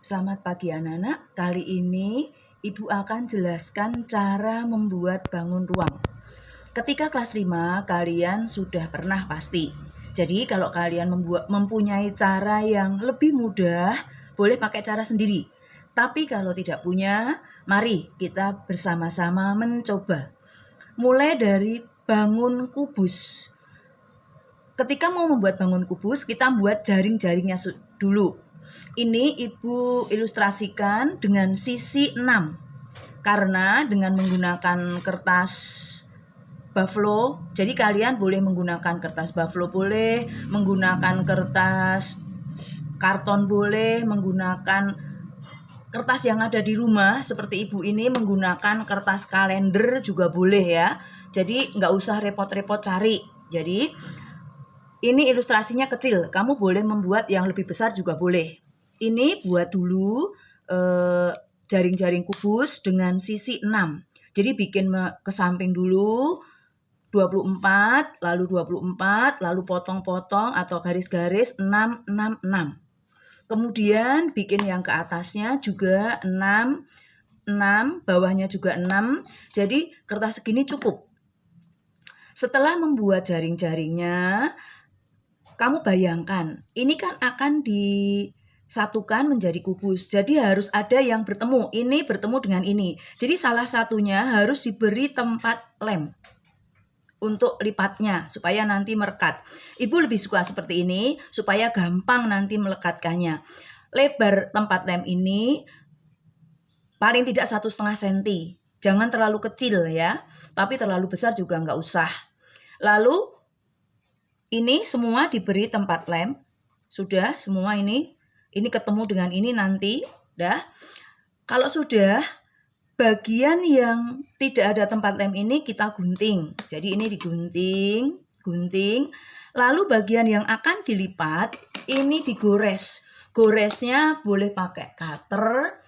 Selamat pagi anak-anak, kali ini Ibu akan jelaskan cara membuat bangun ruang. Ketika kelas 5 kalian sudah pernah pasti. Jadi kalau kalian mempunyai cara yang lebih mudah, boleh pakai cara sendiri. Tapi kalau tidak punya, mari kita bersama-sama mencoba. Mulai dari bangun kubus. Ketika mau membuat bangun kubus, kita buat jaring-jaringnya dulu. Ini Ibu ilustrasikan dengan sisi 6. Karena dengan menggunakan kertas buffalo, jadi kalian boleh menggunakan kertas buffalo boleh, menggunakan kertas karton boleh, menggunakan kertas yang ada di rumah seperti Ibu ini menggunakan kertas kalender juga boleh ya. Jadi nggak usah repot-repot cari. Jadi ini ilustrasinya kecil, kamu boleh membuat yang lebih besar juga boleh. Ini buat dulu jaring-jaring kubus dengan sisi 6. Jadi bikin ke samping dulu 24, lalu 24, lalu potong-potong atau garis-garis 6, 6, 6. Kemudian bikin yang ke atasnya juga 6, 6, bawahnya juga 6. Jadi kertas segini cukup. Setelah membuat jaring-jaringnya, kamu bayangkan, ini kan akan disatukan menjadi kubus. Jadi harus ada yang bertemu. Ini bertemu dengan ini. Jadi salah satunya harus diberi tempat lem untuk lipatnya supaya nanti merekat. Ibu lebih suka seperti ini supaya gampang nanti melekatkannya. Lebar tempat lem ini paling tidak 1,5 cm. Jangan terlalu kecil ya, tapi terlalu besar juga nggak usah. Lalu ini semua diberi tempat lem. Sudah semua ini ketemu dengan ini nanti. Dah. Kalau sudah, bagian yang tidak ada tempat lem ini kita gunting. Jadi ini digunting, gunting. Lalu bagian yang akan dilipat ini digores. Goresnya boleh pakai cutter.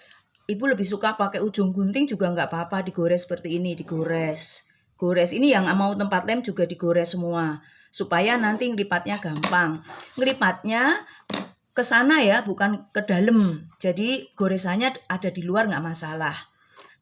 Ibu lebih suka pakai ujung gunting juga nggak apa-apa, digores seperti ini, digores. Gores ini yang mau tempat lem juga digores semua. Supaya nanti ngelipatnya gampang. Ngelipatnya ke sana ya, bukan ke dalam. Jadi goresannya ada di luar nggak masalah.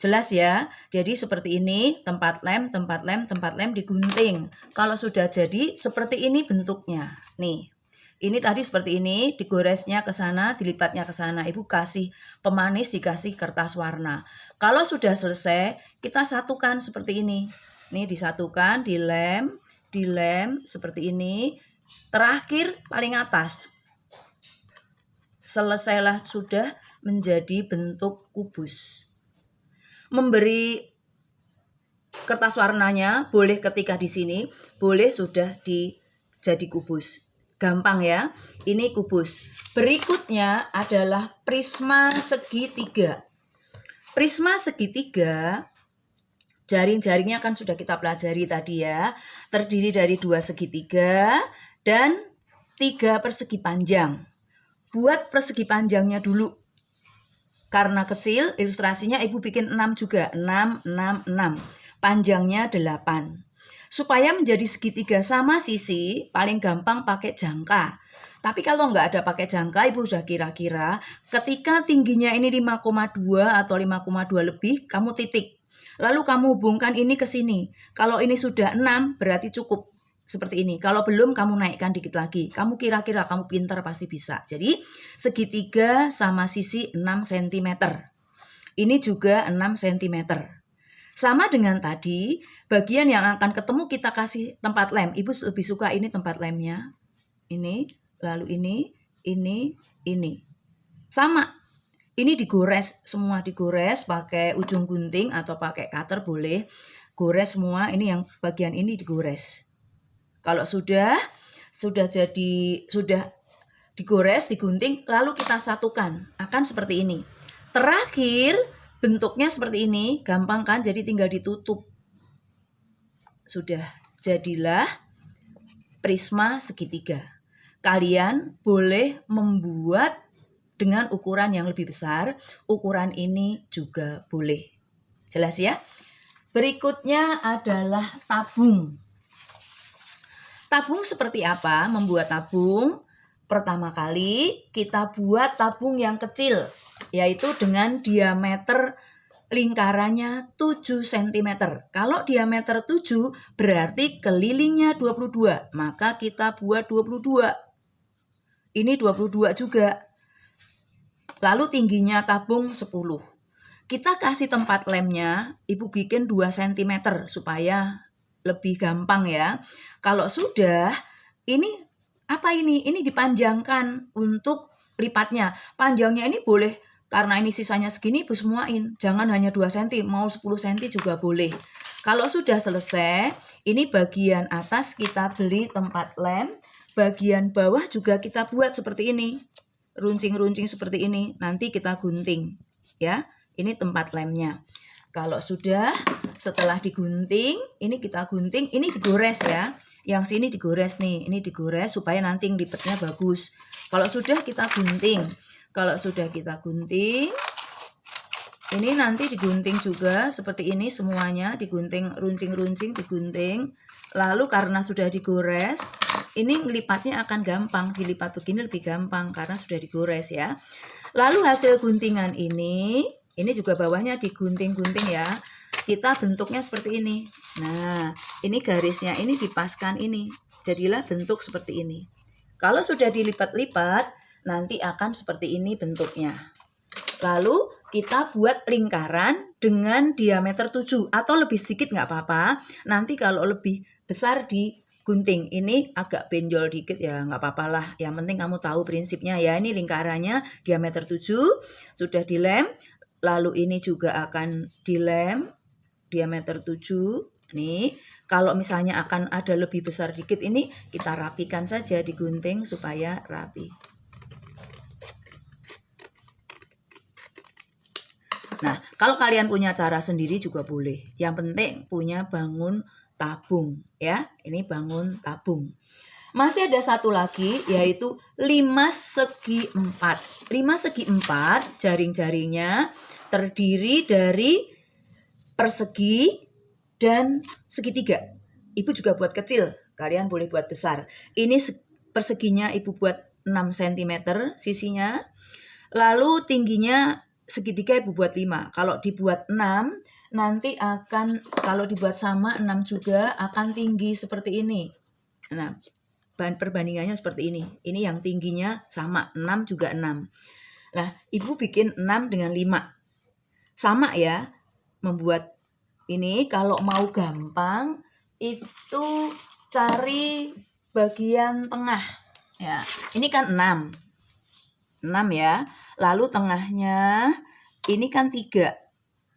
Jelas ya? Jadi seperti ini, tempat lem, tempat lem, tempat lem digunting. Kalau sudah jadi seperti ini bentuknya. Nih, ini tadi seperti ini, digoresnya ke sana, dilipatnya ke sana. Ibu kasih pemanis, dikasih kertas warna. Kalau sudah selesai, kita satukan seperti ini. Nih disatukan, dilem seperti ini. Terakhir paling atas. Selesailah sudah menjadi bentuk kubus. Memberi kertas warnanya boleh ketika di sini, boleh sudah jadi kubus. Gampang ya. Ini kubus. Berikutnya adalah prisma segitiga. Prisma segitiga, jaring-jaringnya kan sudah kita pelajari tadi ya. Terdiri dari 2 segitiga dan 3 persegi panjang. Buat persegi panjangnya dulu. Karena kecil, ilustrasinya Ibu bikin 6 juga. 6, 6, 6. Panjangnya 8. Supaya menjadi segitiga sama sisi, paling gampang pakai jangka. Tapi kalau nggak ada pakai jangka, Ibu sudah kira-kira ketika tingginya ini 5,2 atau 5,2 lebih, kamu titik. Lalu kamu hubungkan ini ke sini. Kalau ini sudah 6, berarti cukup. Seperti ini. Kalau belum, kamu naikkan dikit lagi. Kamu kira-kira, kamu pintar pasti bisa. Jadi, segitiga sama sisi 6 cm. Ini juga 6 cm. Sama dengan tadi, bagian yang akan ketemu kita kasih tempat lem. Ibu lebih suka ini tempat lemnya. Ini, lalu ini. Sama. Ini digores, semua digores pakai ujung gunting atau pakai cutter boleh. Gores semua, ini yang bagian ini digores. Kalau sudah digores, digunting, lalu kita satukan. Akan seperti ini. Terakhir, bentuknya seperti ini, gampang kan? Jadi tinggal ditutup. Sudah, jadilah prisma segitiga. Kalian boleh membuat dengan ukuran yang lebih besar, ukuran ini juga boleh. Jelas ya? Berikutnya adalah tabung. Tabung seperti apa? Membuat tabung, pertama kali kita buat tabung yang kecil. yaitu dengan diameter lingkarannya 7 cm. Kalau diameter 7 berarti kelilingnya 22, maka kita buat 22. Ini 22 juga. Lalu tingginya tabung 10. Kita kasih tempat lemnya, Ibu bikin 2 cm supaya lebih gampang ya. Kalau sudah, ini apa ini? Ini dipanjangkan untuk lipatnya. Panjangnya ini boleh, karena ini sisanya segini, Ibu semuain. Jangan hanya 2 cm, mau 10 cm juga boleh. Kalau sudah selesai, ini bagian atas kita beli tempat lem, bagian bawah juga kita buat seperti ini. Runcing-runcing seperti ini, nanti kita gunting ya. Ini tempat lemnya. Kalau sudah, setelah digunting, ini kita gunting, ini digores ya. Yang sini digores nih, ini digores supaya nanti lipatnya bagus. Kalau sudah kita gunting. Kalau sudah kita gunting, ini nanti digunting juga seperti ini semuanya, digunting runcing-runcing, digunting. Lalu karena sudah digores, ini ngelipatnya akan gampang, dilipat begini lebih gampang karena sudah digores ya. Lalu hasil guntingan ini juga bawahnya digunting-gunting ya. Kita bentuknya seperti ini. Nah, ini garisnya ini dipaskan ini. Jadilah bentuk seperti ini. Kalau sudah dilipat-lipat, nanti akan seperti ini bentuknya. Lalu kita buat lingkaran dengan diameter 7 atau lebih sedikit nggak apa-apa. Nanti kalau lebih besar digunting. Ini agak benjol dikit ya, nggak apa-apa lah. Yang penting kamu tahu prinsipnya ya. Ini lingkarannya diameter 7, sudah dilem. Lalu ini juga akan dilem diameter 7. Nih, kalau misalnya akan ada lebih besar dikit, ini kita rapikan saja, digunting supaya rapi. Nah, kalau kalian punya cara sendiri juga boleh. Yang penting punya bangun tabung ya. Ini bangun tabung. Masih ada satu lagi yaitu 5 segi 4. 5 segi 4 jaring-jaringnya terdiri dari persegi dan segitiga. Ibu juga buat kecil, kalian boleh buat besar. Ini perseginya Ibu buat 6 cm sisinya. Lalu tingginya segitiga Ibu buat 5. Kalau dibuat 6, nanti akan, kalau dibuat sama 6 juga akan tinggi seperti ini. Nah, perbandingannya seperti ini. Ini yang tingginya sama, 6 juga 6. Nah, Ibu bikin 6 dengan 5. Sama ya, membuat ini. Kalau mau gampang, itu cari bagian tengah. Ya, ini kan 6. 6 ya. Lalu tengahnya, ini kan 3.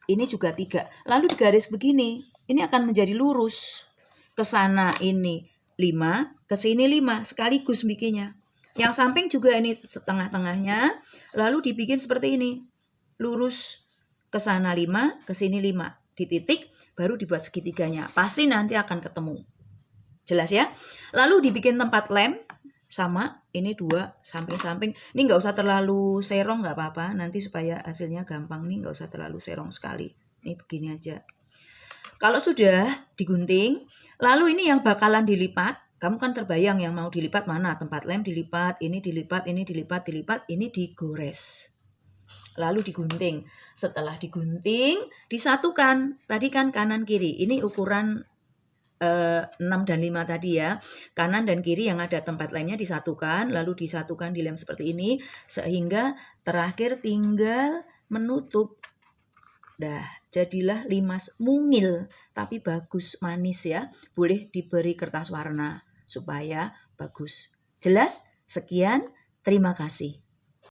Ini juga 3. Lalu digaris begini. Ini akan menjadi lurus. Ke sana ini 5, ke sini 5, sekaligus bikinnya. Yang samping juga ini tengah-tengahnya, lalu dibikin seperti ini. Lurus ke sana 5, ke sini 5. Dititik, baru dibuat segitiganya. Pasti nanti akan ketemu. Jelas ya? Lalu dibikin tempat lem, sama, ini 2 samping-samping. Ini nggak usah terlalu serong, nggak apa-apa. Nanti supaya hasilnya gampang nih, nggak usah terlalu serong sekali. Ini begini aja. Kalau sudah digunting, lalu ini yang bakalan dilipat. Kamu kan terbayang yang mau dilipat mana? Tempat lem dilipat, ini dilipat, ini dilipat, ini digores. Lalu digunting. Setelah digunting, disatukan. Tadi kan kanan kiri. Ini ukuran 6 dan 5 tadi ya. Kanan dan kiri yang ada tempat lemnya disatukan. Lalu disatukan dilem seperti ini. Sehingga terakhir tinggal menutup. Dah, jadilah limas mungil. Tapi bagus, manis ya. Boleh diberi kertas warna supaya bagus. Jelas? Sekian, terima kasih.